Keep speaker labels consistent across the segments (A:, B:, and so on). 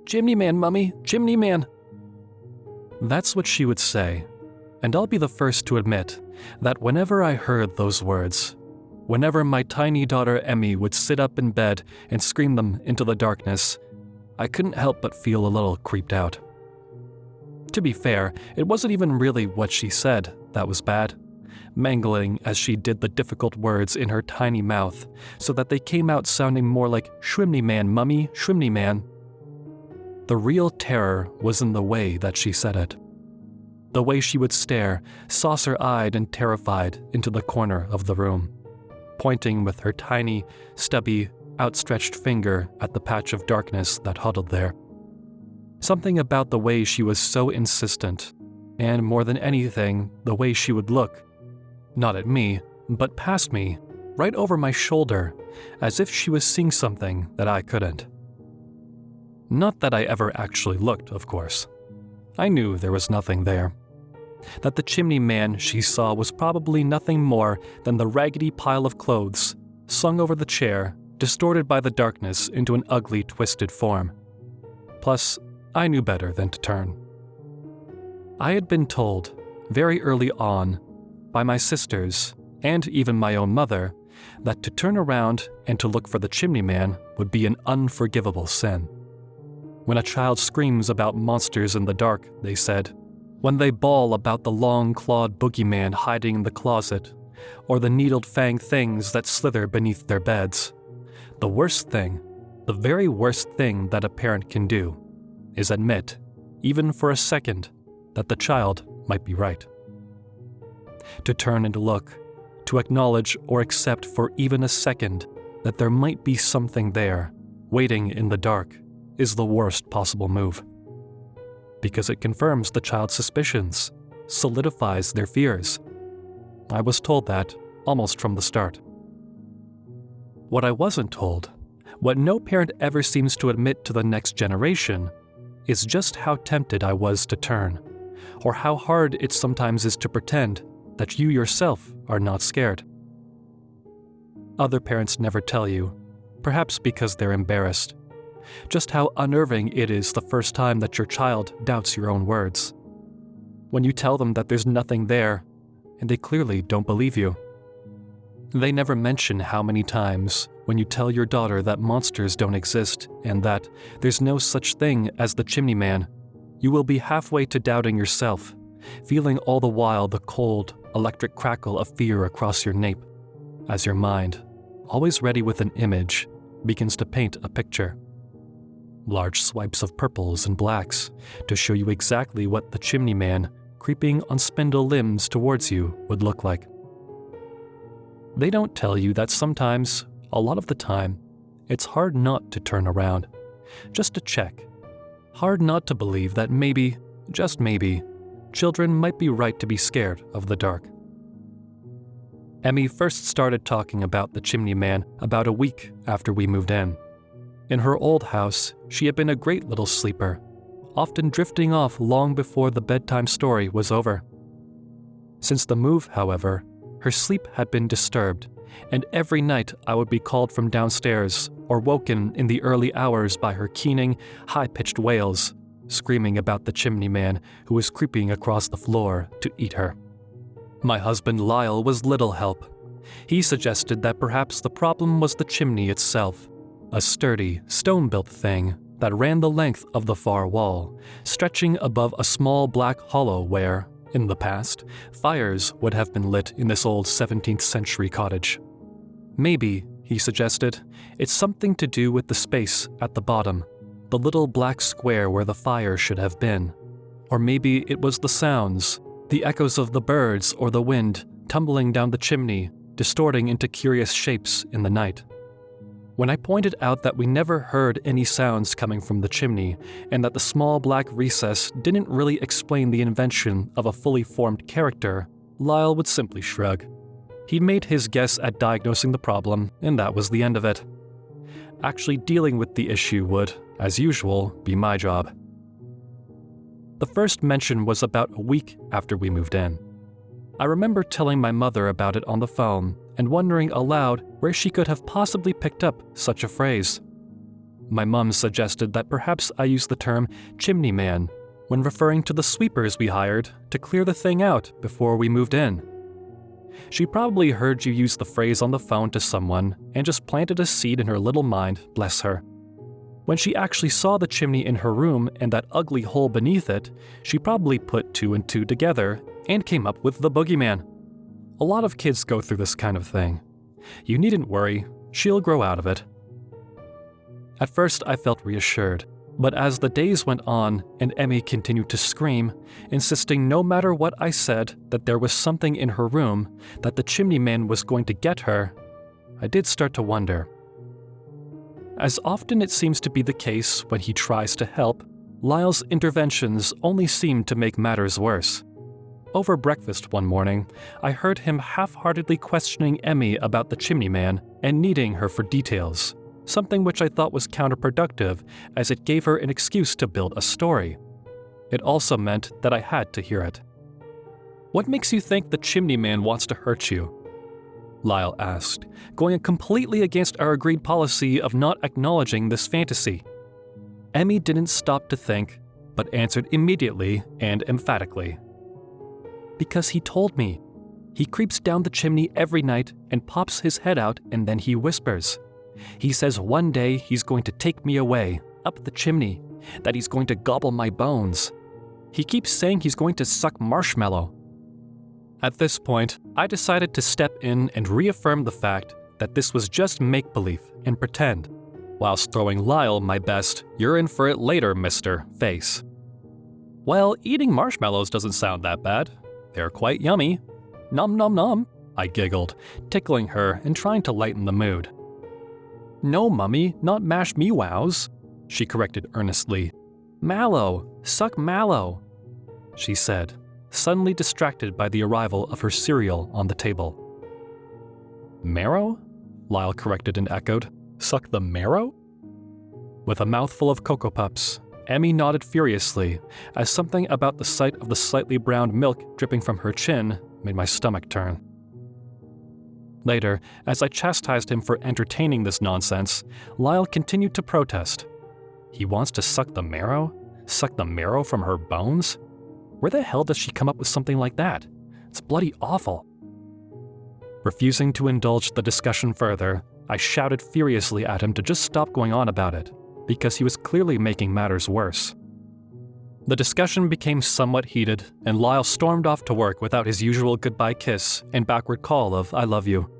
A: "Chimney man, Mummy, chimney man." That's what she would say, and I'll be the first to admit that whenever I heard those words, whenever my tiny daughter Emmy would sit up in bed and scream them into the darkness, I couldn't help but feel a little creeped out. To be fair, it wasn't even really what she said that was bad, mangling as she did the difficult words in her tiny mouth so that they came out sounding more like "Shrimney man, Mummy, Shrimney man." The real terror was in the way that she said it. The way she would stare, saucer-eyed and terrified, into the corner of the room, pointing with her tiny, stubby, outstretched finger at the patch of darkness that huddled there. Something about the way she was so insistent, and more than anything, the way she would look, not at me, but past me, right over my shoulder, as if she was seeing something that I couldn't. Not that I ever actually looked, of course. I knew there was nothing there. That the chimney man she saw was probably nothing more than the raggedy pile of clothes, slung over the chair, distorted by the darkness into an ugly, twisted form. Plus, I knew better than to turn. I had been told, very early on, by my sisters, and even my own mother, that to turn around and to look for the chimney man would be an unforgivable sin. When a child screams about monsters in the dark, they said, when they bawl about the long-clawed boogeyman hiding in the closet, or the needled-fanged things that slither beneath their beds, the worst thing, the very worst thing that a parent can do, is admit, even for a second, that the child might be right. To turn and look, to acknowledge or accept for even a second that there might be something there, waiting in the dark, is the worst possible move. Because it confirms the child's suspicions, solidifies their fears. I was told that almost from the start. What I wasn't told, what no parent ever seems to admit to the next generation, is just how tempted I was to turn, or how hard it sometimes is to pretend that you yourself are not scared. Other parents never tell you, perhaps because they're embarrassed, just how unnerving it is the first time that your child doubts your own words. When you tell them that there's nothing there, and they clearly don't believe you. They never mention how many times, when you tell your daughter that monsters don't exist and that there's no such thing as the chimney man, you will be halfway to doubting yourself, feeling all the while the cold, electric crackle of fear across your nape, as your mind, always ready with an image, begins to paint a picture. Large swipes of purples and blacks to show you exactly what the chimney man, creeping on spindle limbs towards you, would look like. They don't tell you that sometimes, a lot of the time, it's hard not to turn around, just to check. Hard not to believe that maybe, just maybe, children might be right to be scared of the dark. Emmy first started talking about the chimney man about a week after we moved in. In her old house, she had been a great little sleeper, often drifting off long before the bedtime story was over. Since the move, however, her sleep had been disturbed, and every night I would be called from downstairs or woken in the early hours by her keening, high-pitched wails, screaming about the chimney man who was creeping across the floor to eat her. My husband Lyle was little help. He suggested that perhaps the problem was the chimney itself, a sturdy, stone-built thing that ran the length of the far wall, stretching above a small black hollow where, in the past, fires would have been lit in this old 17th century cottage. Maybe, he suggested, it's something to do with the space at the bottom, the little black square where the fire should have been. Or maybe it was the sounds, the echoes of the birds or the wind tumbling down the chimney, distorting into curious shapes in the night. When I pointed out that we never heard any sounds coming from the chimney and that the small black recess didn't really explain the invention of a fully formed character, Lyle would simply shrug. He'd made his guess at diagnosing the problem, and that was the end of it. Actually dealing with the issue would, as usual, be my job. The first mention was about a week after we moved in. I remember telling my mother about it on the phone and wondering aloud where she could have possibly picked up such a phrase. My mum suggested that perhaps I use the term chimney man when referring to the sweepers we hired to clear the thing out before we moved in. She probably heard you use the phrase on the phone to someone and just planted a seed in her little mind, bless her. When she actually saw the chimney in her room and that ugly hole beneath it, she probably put 2 and 2 together and came up with the boogeyman. A lot of kids go through this kind of thing. You needn't worry, she'll grow out of it. At first, I felt reassured, but as the days went on and Emmy continued to scream, insisting no matter what I said that there was something in her room, that the chimney man was going to get her, I did start to wonder. As often it seems to be the case when he tries to help, Lyle's interventions only seem to make matters worse. Over breakfast one morning, I heard him half-heartedly questioning Emmy about the chimney man and needing her for details, something which I thought was counterproductive as it gave her an excuse to build a story. It also meant that I had to hear it. "What makes you think the chimney man wants to hurt you?" Lyle asked, going completely against our agreed policy of not acknowledging this fantasy. Emmy didn't stop to think, but answered immediately and emphatically. "Because he told me. He creeps down the chimney every night and pops his head out and then he whispers. He says one day he's going to take me away, up the chimney, that he's going to gobble my bones. He keeps saying he's going to suck marshmallow." At this point, I decided to step in and reaffirm the fact that this was just make-believe and pretend, whilst throwing Lyle my best "you're in for it later, mister" face. "Well, eating marshmallows doesn't sound that bad. They're quite yummy. Nom nom nom," I giggled, tickling her and trying to lighten the mood. "No, Mummy, not mash me wows," she corrected earnestly. "Mallow, suck mallow," she said, suddenly distracted by the arrival of her cereal on the table. "Marrow?" Lyle corrected and echoed. "Suck the marrow?" With a mouthful of Cocoa Puffs, Emmy nodded furiously, as something about the sight of the slightly browned milk dripping from her chin made my stomach turn. Later, as I chastised him for entertaining this nonsense, Lyle continued to protest. He wants to suck the marrow? Suck the marrow from her bones? Where the hell does she come up with something like that? It's bloody awful. Refusing to indulge the discussion further, I shouted furiously at him to just stop going on about it, because he was clearly making matters worse. The discussion became somewhat heated, and Lyle stormed off to work without his usual goodbye kiss and backward call of "I love you."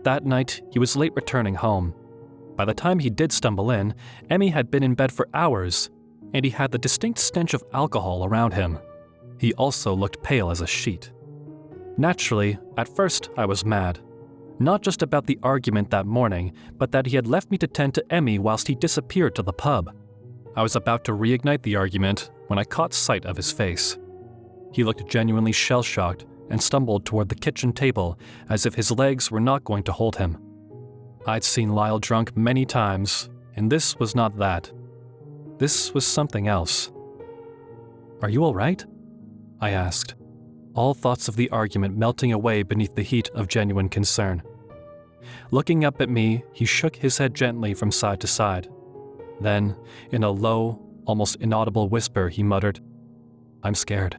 A: That night, he was late returning home. By the time he did stumble in, Emmy had been in bed for hours, and he had the distinct stench of alcohol around him. He also looked pale as a sheet. Naturally, at first I was mad. Not just about the argument that morning, but that he had left me to tend to Emmy whilst he disappeared to the pub. I was about to reignite the argument when I caught sight of his face. He looked genuinely shell-shocked and stumbled toward the kitchen table as if his legs were not going to hold him. I'd seen Lyle drunk many times, and this was not that. This was something else. "Are you all right?" I asked, all thoughts of the argument melting away beneath the heat of genuine concern. Looking up at me, he shook his head gently from side to side. Then, in a low, almost inaudible whisper, he muttered, "I'm scared."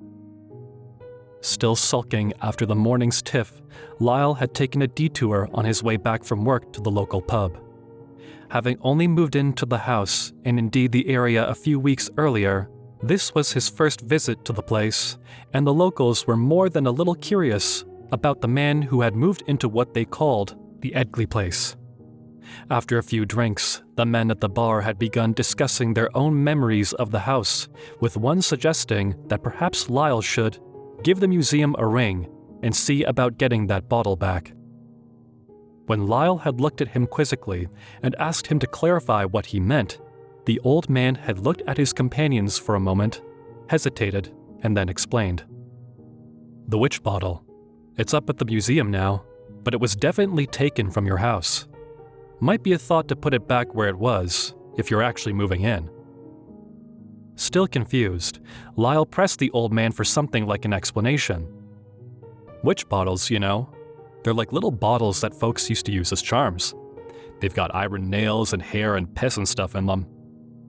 A: Still sulking after the morning's tiff, Lyle had taken a detour on his way back from work to the local pub. Having only moved into the house, and indeed the area a few weeks earlier, this was his first visit to the place, and the locals were more than a little curious about the man who had moved into what they called the Edgley place. After a few drinks, the men at the bar had begun discussing their own memories of the house, with one suggesting that perhaps Lyle should give the museum a ring and see about getting that bottle back. When Lyle had looked at him quizzically and asked him to clarify what he meant, the old man had looked at his companions for a moment, hesitated, and then explained. "The witch bottle. It's up at the museum now, but it was definitely taken from your house. Might be a thought to put it back where it was, if you're actually moving in." Still confused, Lyle pressed the old man for something like an explanation. "Witch bottles, you know. They're like little bottles that folks used to use as charms. They've got iron nails and hair and piss and stuff in them.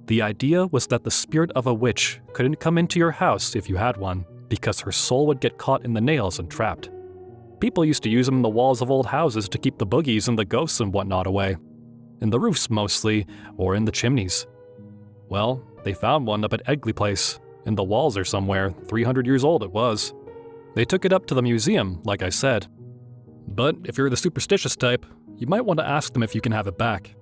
A: The idea was that the spirit of a witch couldn't come into your house if you had one, because her soul would get caught in the nails and trapped. People used to use them in the walls of old houses to keep the boogies and the ghosts and whatnot away. In the roofs mostly, or in the chimneys. Well, they found one up at Egley Place. In the walls or somewhere, 300 years old it was. They took it up to the museum, like I said. But if you're the superstitious type, you might want to ask them if you can have it back.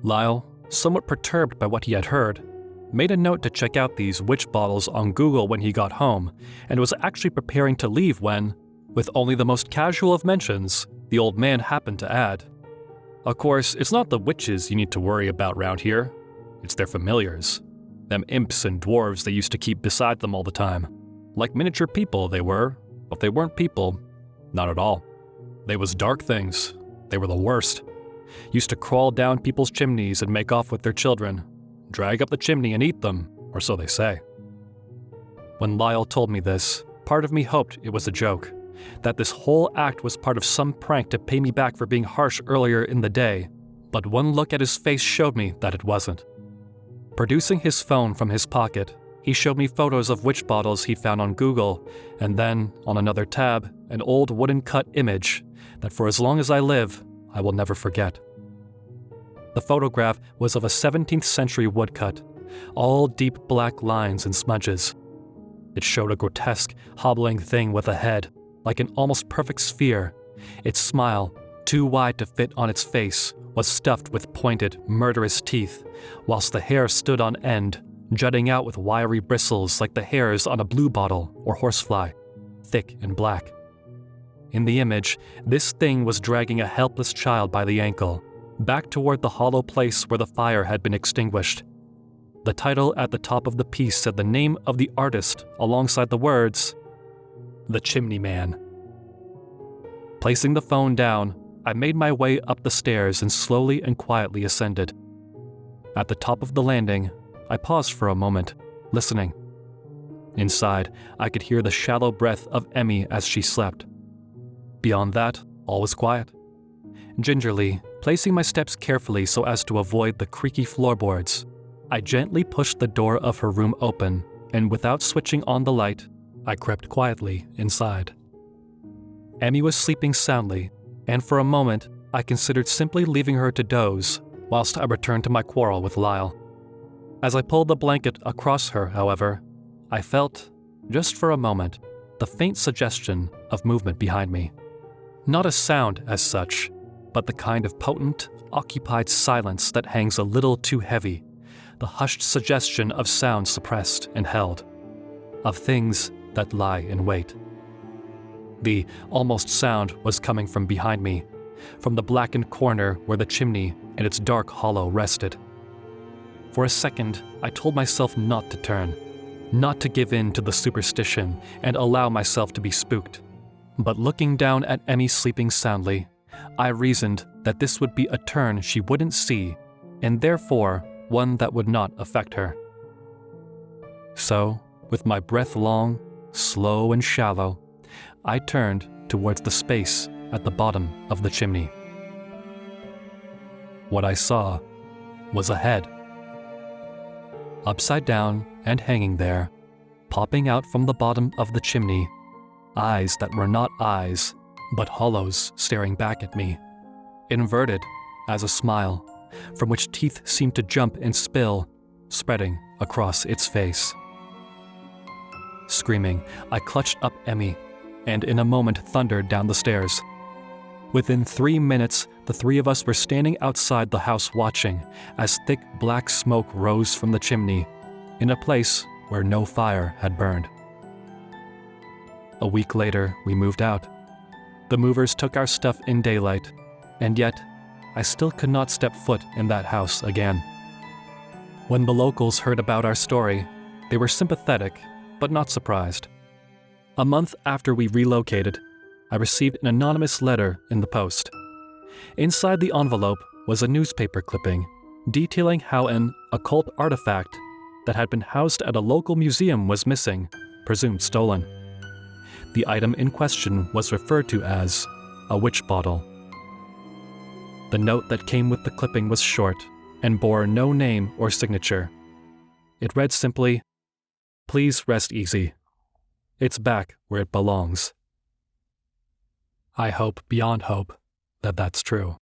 A: Lyle, somewhat perturbed by what he had heard, made a note to check out these witch bottles on Google when he got home, and was actually preparing to leave when, with only the most casual of mentions, the old man happened to add, "Of course, it's not the witches you need to worry about round here. It's their familiars. Them imps and dwarves they used to keep beside them all the time. Like miniature people they were, but they weren't people. Not at all. They was dark things. They were the worst. Used to crawl down people's chimneys and make off with their children. Drag up the chimney and eat them, or so they say." When Lyle told me this, part of me hoped it was a joke, that this whole act was part of some prank to pay me back for being harsh earlier in the day, but one look at his face showed me that it wasn't. Producing his phone from his pocket, he showed me photos of witch bottles he'd found on Google, and then, on another tab, an old wooden-cut image that for as long as I live, I will never forget. The photograph was of a 17th century woodcut, all deep black lines and smudges. It showed a grotesque, hobbling thing with a head, like an almost perfect sphere. Its smile, too wide to fit on its face, was stuffed with pointed, murderous teeth, whilst the hair stood on end, jutting out with wiry bristles like the hairs on a bluebottle or horsefly, thick and black. In the image, this thing was dragging a helpless child by the ankle, back toward the hollow place where the fire had been extinguished. The title at the top of the piece said the name of the artist alongside the words, "The Chimney Man." Placing the phone down, I made my way up the stairs and slowly and quietly ascended. At the top of the landing, I paused for a moment, listening. Inside, I could hear the shallow breath of Emmy as she slept. Beyond that, all was quiet. Gingerly, placing my steps carefully so as to avoid the creaky floorboards, I gently pushed the door of her room open, and without switching on the light, I crept quietly inside. Emmy was sleeping soundly, and for a moment, I considered simply leaving her to doze whilst I returned to my quarrel with Lyle. As I pulled the blanket across her, however, I felt, just for a moment, the faint suggestion of movement behind me. Not a sound as such, but the kind of potent, occupied silence that hangs a little too heavy, the hushed suggestion of sound suppressed and held, of things that lie in wait. The almost sound was coming from behind me, from the blackened corner where the chimney and its dark hollow rested. For a second, I told myself not to turn, not to give in to the superstition and allow myself to be spooked. But looking down at Emmy sleeping soundly, I reasoned that this would be a turn she wouldn't see, and therefore one that would not affect her. So, with my breath long, slow and shallow, I turned towards the space at the bottom of the chimney. What I saw was a head. Upside down and hanging there, popping out from the bottom of the chimney, eyes that were not eyes, but hollows staring back at me, inverted as a smile, from which teeth seemed to jump and spill, spreading across its face. Screaming, I clutched up Emmy, and in a moment thundered down the stairs. Within 3 minutes, the three of us were standing outside the house watching as thick black smoke rose from the chimney, in a place where no fire had burned. A week later, we moved out. The movers took our stuff in daylight, and yet, I still could not step foot in that house again. When the locals heard about our story, they were sympathetic, but not surprised. A month after we relocated, I received an anonymous letter in the post. Inside the envelope was a newspaper clipping detailing how an occult artifact that had been housed at a local museum was missing, presumed stolen. The item in question was referred to as a witch bottle. The note that came with the clipping was short and bore no name or signature. It read simply, "Please rest easy. It's back where it belongs." I hope beyond hope that that's true.